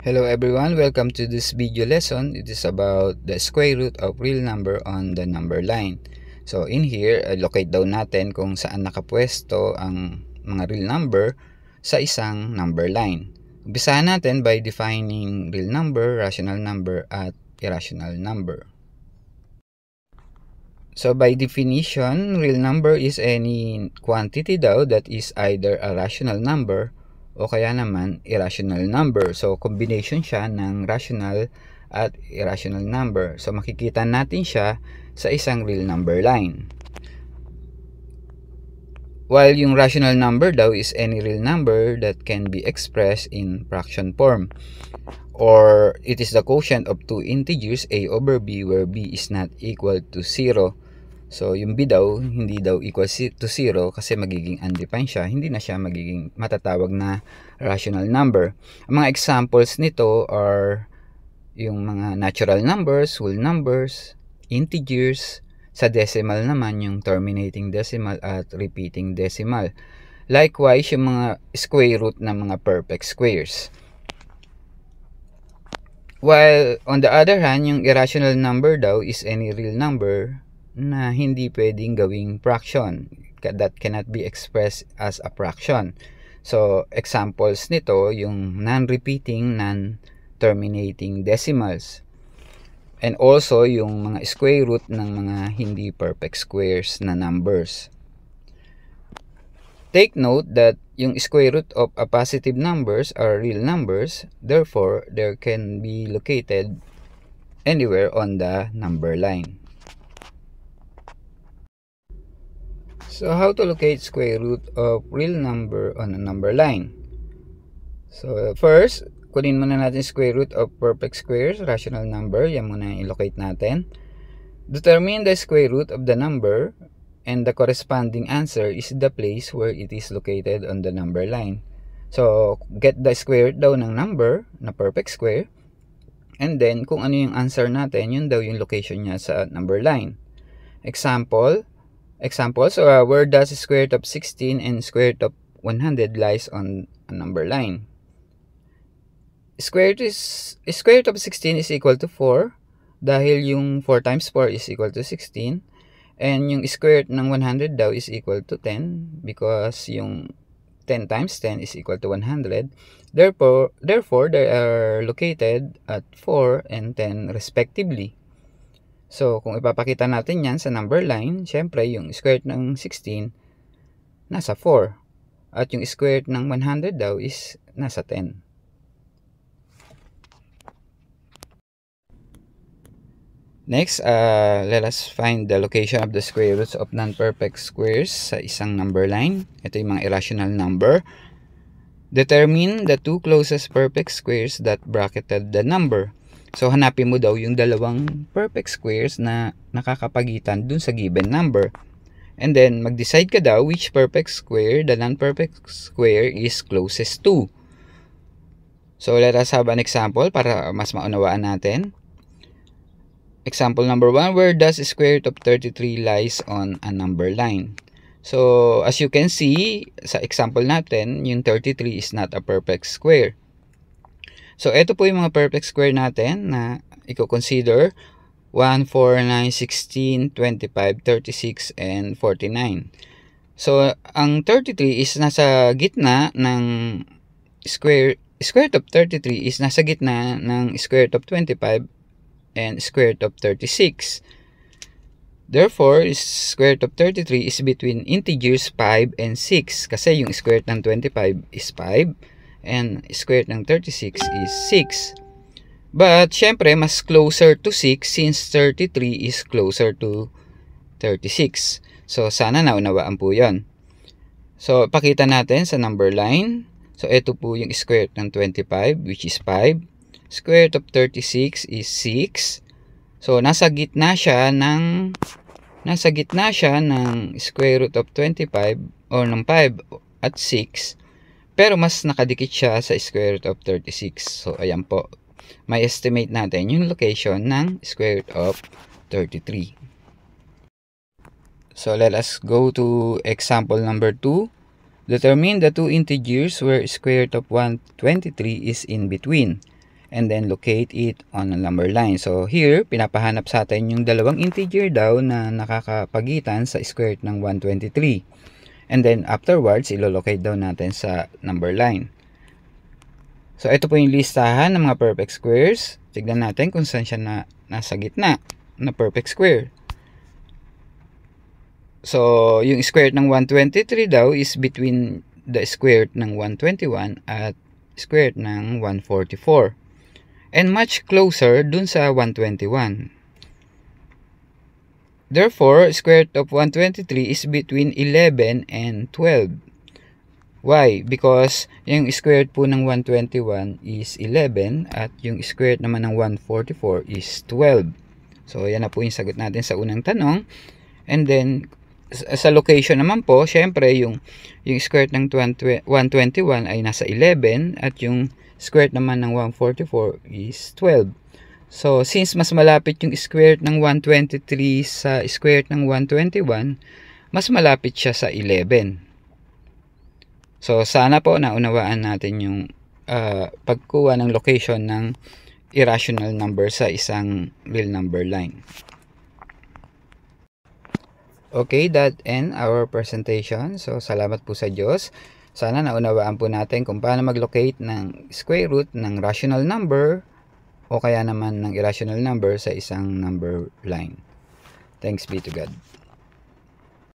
Hello everyone, welcome to this video lesson. It is about the square root of real number on the number line. So in here, locate down natin kung saan nakapwesto ang mga real number sa isang number line. Umpisahan natin by defining real number, rational number, at irrational number. So by definition, real number is any quantity daw that is either a rational number o kaya naman irrational number. So combination siya ng rational at irrational number. So makikita natin siya sa isang real number line. While yung rational number daw is any real number that can be expressed in fraction form, or it is the quotient of two integers a over b where b is not equal to 0. So, yung b daw, hindi daw equal to 0 kasi magiging undefined siya. Hindi na siya magiging matatawag na rational number. Ang mga examples nito are yung mga natural numbers, whole numbers, integers. Sa decimal naman, yung terminating decimal at repeating decimal. Likewise, yung mga square root ng mga perfect squares. While, on the other hand, yung irrational number daw is any real number na hindi pwedeng gawing fraction, that cannot be expressed as a fraction. So examples nito yung non-repeating, non-terminating decimals, and also yung mga square root ng mga hindi perfect squares na numbers. Take note that yung square root of a positive numbers are real numbers, therefore they can be located anywhere on the number line. So how to locate square root of real number on a number line? So first, kunin muna natin square root of perfect squares, rational number. Yan muna yung i-locate natin. Determine the square root of the number and the corresponding answer is the place where it is located on the number line. So get the square root daw ng number na perfect square, and then kung ano yung answer natin, yun daw yung location niya sa number line. Example, so where does square root of 16 and square root of 100 lies on a number line? Square root of 16 is equal to 4 dahil yung 4 times 4 is equal to 16, and yung square root ng 100 daw is equal to 10 because yung 10 times 10 is equal to 100. Therefore they are located at 4 and 10 respectively. So, kung ipapakita natin yan sa number line, syempre yung square root ng 16 nasa 4. At yung square root ng 100 daw is nasa 10. Next, let us find the location of the square roots of non-perfect squares sa isang number line. Ito yung mga irrational number. Determine the two closest perfect squares that bracketed the number. So, hanapin mo daw yung dalawang perfect squares na nakakapagitan dun sa given number. And then, mag-decide ka daw which perfect square the non-perfect square is closest to. So, let us have an example para mas maunawaan natin. Example number 1, where does square root of 33 lies on a number line? So, as you can see, sa example natin, yung 33 is not a perfect square. So, ito po yung mga perfect square natin na i-consider 1, 4, 9, 16, 25, 36, and 49. So, ang 33 is nasa gitna ng square root of 33 is nasa gitna ng square root of 25 and square root of 36. Therefore, square root of 33 is between integers 5 and 6 kasi yung square root ng 25 is 5. And square root ng 36 is 6. But, syempre, mas closer to 6 since 33 is closer to 36. So, sana naunawaan po yan. So, pakita natin sa number line. So, ito po yung square root ng 25, which is 5. Square root of 36 is 6. So, nasa gitna siya ng square root of 25 or ng 5 at 6. Pero mas nakadikit siya sa square root of 36. So, ayan po. May estimate natin yung location ng square root of 33. So, let us go to example number 2. Determine the two integers where square root of 123 is in between. and then locate it on a number line. So here, pinapahanap sa atin yung dalawang integer daw na nakakapagitan sa square root ng 123. And then afterwards, ilolocate daw natin sa number line. So ito po yung listahan ng mga perfect squares. Tignan natin kung saan siya nasa gitna na perfect square. So, yung square root ng 123 daw is between the square root ng 121 at square root ng 144. And much closer dun sa 121. Therefore, square root of 123 is between 11 and 12. Why? Because yung square root po ng 121 is 11 at yung square root naman ng 144 is 12. So, yan na po yung sagot natin sa unang tanong. And then, sa location naman po, syempre yung square root ng 121 ay nasa 11 at yung square root naman ng 144 is 12. So, since mas malapit yung square root ng 123 sa square root ng 121, mas malapit siya sa 11. So, sana po naunawaan natin yung pagkuha ng location ng irrational number sa isang real number line. Okay, that end our presentation. So, salamat po sa Diyos. Sana naunawaan po natin kung paano mag-locate ng square root ng rational number o kaya naman ng irrational number sa isang number line. Thanks be to God.